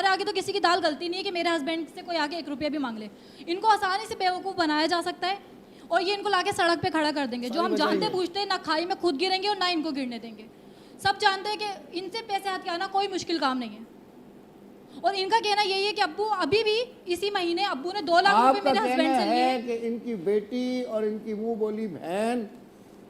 आगे तो किसी की दाल गलती नहीं है कि मेरे हस्बैंड से कोई आगे 1 रुपया भी मांग ले। इनको आसानी से बेवकूफ़ बनाया जा सकता है और ये इनको लाके सड़क पे खड़ा कर देंगे। जो हम जानते बूझते ना खाई में खुद गिरेंगे और ना इनको गिरने देंगे। सब जानते हैं कि इनसे पैसे हाथ के आना कोई मुश्किल काम नहीं है। और इनका कहना यही है कि अब्बू अभी भी इसी महीने अब्बू ने 2 लाख रुपए मेरे हस्बैंड से लिए है कि इनकी बेटी और इनकी मुंह बोली बहन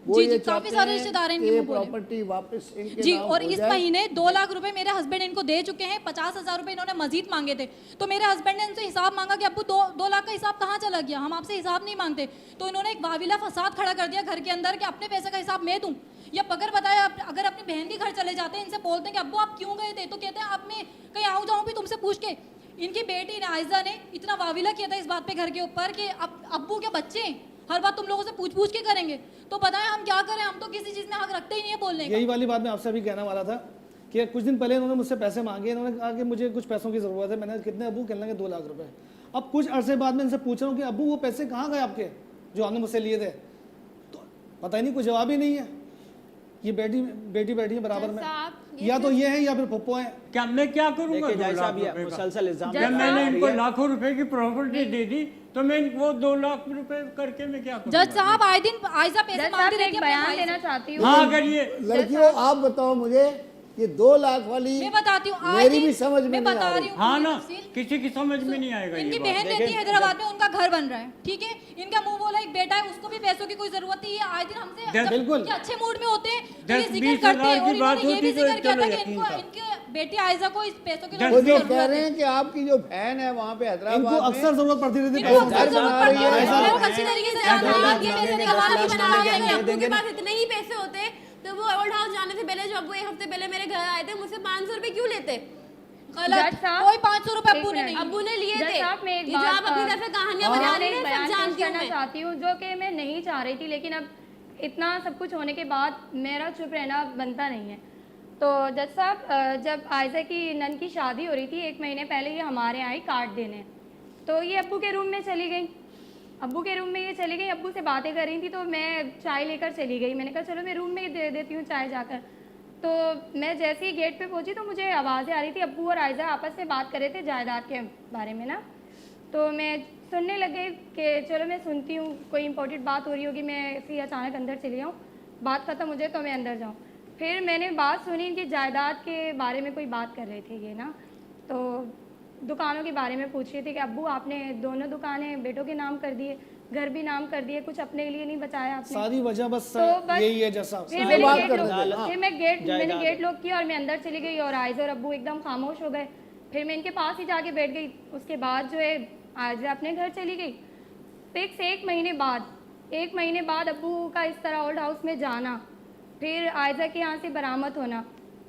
जी जी काफी सारे रिश्तेदार हैं इनके मुंह बोले प्रॉपर्टी वापस इनके जी। नाम और हो इस जाए। महीने 2 लाख रुपए मेरे हस्बैंड इनको दे चुके हैं। 50,000 रुपए इन्होंने मजीद मांगे थे। तो मेरे हस्बैंड ने इनसे हिसाब मांगा कि अब्बू 2 लाख का हिसाब कहाँ चला गया, हम आपसे हिसाब नहीं मांगते। तो इन्होंने एक वाविला फसाद खड़ा कर दिया घर के अंदर कि अपने पैसे का हिसाब मैं दूं। या बगैर बताया अगर अपनी बहन के घर चले जाते हैं, इनसे बोलते हैं कि अब्बू आप क्यों गए थे, तो कहते हैं अब मैं कहीं आऊँ जाऊँ भी तुमसे पूछ के। इनकी बेटी ने आयजा ने इतना वाविला किया था इस बात पे घर के ऊपर कि अब अब्बू के बच्चे हर बात तुम लोगों से पूछ के करेंगे। तो बताएं हम क्या करें, हम तो किसी चीज में हक रखते ही नहीं है बोलने का। यही वाली बात मैं आपसे भी कहने वाला था कि कुछ दिन पहले इन्होंने मुझसे पैसे मांगे। इन्होंने कहा कि मुझे कुछ पैसों की ज़रूरत है। मैंने कितने अब्बू, कहने लगे 2 लाख रुपए। अब कुछ अरसे बाद में इनसे पूछ रहा हूँ कि अब्बू वो पैसे कहाँ गए आपके जो आपने मुझसे लिए थे, तो पता ही नहीं, कोई जवाब ही नहीं है। ये बेटी बैठी है बराबर में, या तो ये है या फिर पप्पो है। क्या मैं क्या करूंगा? मुसलसल इल्जाम। जब मैंने इनको लाखों रुपए की प्रॉपर्टी दे दी तो मैं वो 2 लाख रुपए करके मैं क्या करूंगा? जज साहब आए दिन आयजा पैसे मांगती रहती है। बयान देना चाहती हूँ। हाँ अगर ये लड़कियों आप बताओ मुझे, ये 2 लाख वाली मैं बताती हूँ, मेरी भी समझ में मैं नहीं आ बता रही। रही हूँ हाँ ना, तफसील। किसी की समझ में नहीं आएगा। इनकी ये बहन बात रहती है हैदराबाद में, उनका घर बन रहा है, ठीक है। इनका मुंह बोला एक बेटा है, उसको भी पैसों की कोई जरूरत नहीं है। आए दिन हमसे जब बिल्कुल। ये अच्छे मूड में होते हैं तो ये 10-20 जिक्र करते हैं। हज़ार और की बात इन्होंने ये भी होती तो जिक्र किया था चलो कि यकीन इनको था। इनके बेटी आयजा को इस पैसों की जब वो जरूरत जो है। कह रहे हैं कि आपकी जो बहन है वहाँ पे इनको हैदराबाद अक्सर में जरूरत पड़ती रहती इनको है। अक्सर जरूरत बना रही पड़ती है। है। लोग अच्छी तरीके से जानते हैं कि ये पैसे कहाँ नहीं बना रहे हैं। अब्बू के पास इतने ही पैसे होते तो वो ओल्ड हाउस जाने से पहले, जो अब्बू 1 हफ्ते पहले मेरे घर आए थे, मुझसे 500 रुपए क्यों लेते? गलत, कोई 500 रुपए अब्बू ने नहीं। अब्बू ने लिए जज थे। साहब, मैं एक ये जो बात, आप अपनी तरफ से कहानियां बना रही हैं, बयान सब पेश जानती हूँ करना मैं। चाहती हूँ, जो कि मैं नहीं चाह रही थी, लेकिन अब इतना सब कुछ होने के बाद मेरा चुप रहना बनता नहीं है। तो जज साहब, जब आयजा की नन की शादी हो रही थी 1 महीने पहले, ये हमारे यहाँ आई कार्ड देने। तो ये अब्बू के रूम में चली गई। अब्बू के रूम में ये चली गई, अब्बू से बातें कर रही थी, तो मैं चाय लेकर चली गई। मैंने कहा चलो मैं रूम में ही दे देती हूँ चाय जाकर। तो मैं जैसे ही गेट पे पहुंची तो मुझे आवाज़ें आ रही थी, अब्बू और आयजा आपस में बात कर रहे थे जायदाद के बारे में ना। तो मैं सुनने लग गई कि चलो मैं सुनती हूँ, कोई इंपॉर्टेंट बात हो रही होगी, मैं ऐसे ही अचानक अंदर चली जाऊँ, बात ख़त्म हो जाए तो मैं अंदर जाऊँ। फिर मैंने बात सुनी, इनकी जायदाद के बारे में कोई बात कर रहे थे ये ना। तो दुकानों के बारे में पूछ रहे थे कि अब्बू आपने दोनों दुकानें बेटों के नाम कर दिए, घर भी नाम कर दिए, कुछ अपने लिए नहीं बचाया आपने। सारी वजह बस तो बस यही है जैसा फिर मैंने गेट लॉक किया और मैं अंदर चली गई और आयजा और अब्बू एकदम खामोश हो गए। फिर मैं इनके पास ही जाके बैठ गई। उसके बाद जो है आयजा अपने घर चली गई। फिक्स 1 महीने बाद अब्बू का इस तरह ओल्ड हाउस में जाना, फिर आयजा के यहाँ से बरामद होना।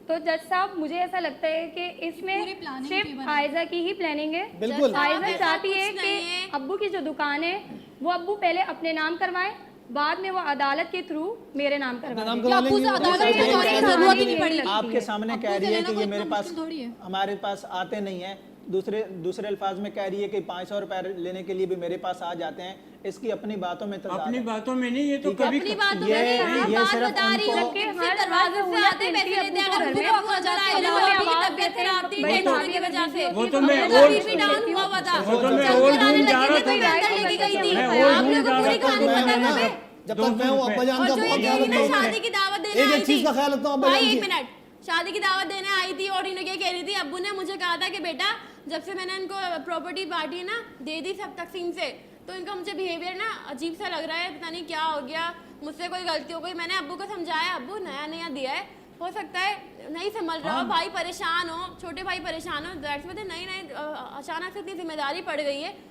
तो जज साहब मुझे ऐसा लगता है कि इसमें सिर्फ आयजा की ही प्लानिंग है। बिल्कुल। आयजा चाहती है कि अब्बू की जो दुकान है वो अब्बू पहले अपने नाम करवाएं, बाद में वो अदालत के थ्रू मेरे नाम करवाएं। क्या अब्बू से अदालत में जाने की जरूरत ही नहीं पड़ी? आपके सामने कह रही है कि ये मेरे पास, थोड़ी है। हमारे पास आते नहीं है। दूसरे अल्फाज में कह रही है कि 500 रुपए लेने के लिए भी मेरे पास आ जाते हैं। इसकी अपनी बातों में तजाद अपनी है। बातों में नहीं, ये तो ठीक है? कभी अपनी बात ये बात सिर्फ बता रही हूँ कि उनको- हर दरवाजे से आते पैसे लेते हैं। अगर घर में मेरे को नजर आए ना, मेरी तबीयत खराब थी टेंशन की वजह से, वो तो मैं मेरा और- बीपी डाउन हुआ हुआ था, वो तो मैं चक्कर और आने रूम जा लगे रहा थे, कोई था। अंदर लेके गई थी। मैं और आप रूम लोगों जा को पूरी रहा था, कहानी मैं पता ना है। जब तक मैं हूँ अब्बा जान और का जो बहुत ये ख्याल ना रखता हूँ शादी मैं। की दावत देने आई एक चीज थी, का ख्याल रखता हूँ अब्बा भाई जान 1 की। मिनट, शादी की दावत देने आई थी और इन्हें क्या कह रही थी, अब्बू ने मुझे कहा था कि बेटा जब से मैंने इनको प्रॉपर्टी बांटी ना, दे दी सब तकसीम से, तो इनका मुझे बिहेवियर ना अजीब सा लग रहा है, पता नहीं क्या हो गया, मुझसे कोई गलती हो गई। मैंने अब्बू को समझाया, अब्बू नया दिया है, हो सकता है नहीं संभल रहा हो, भाई परेशान हो, छोटे भाई परेशान हो, नहीं अचानक से इतनी जिम्मेदारी पड़ गई है,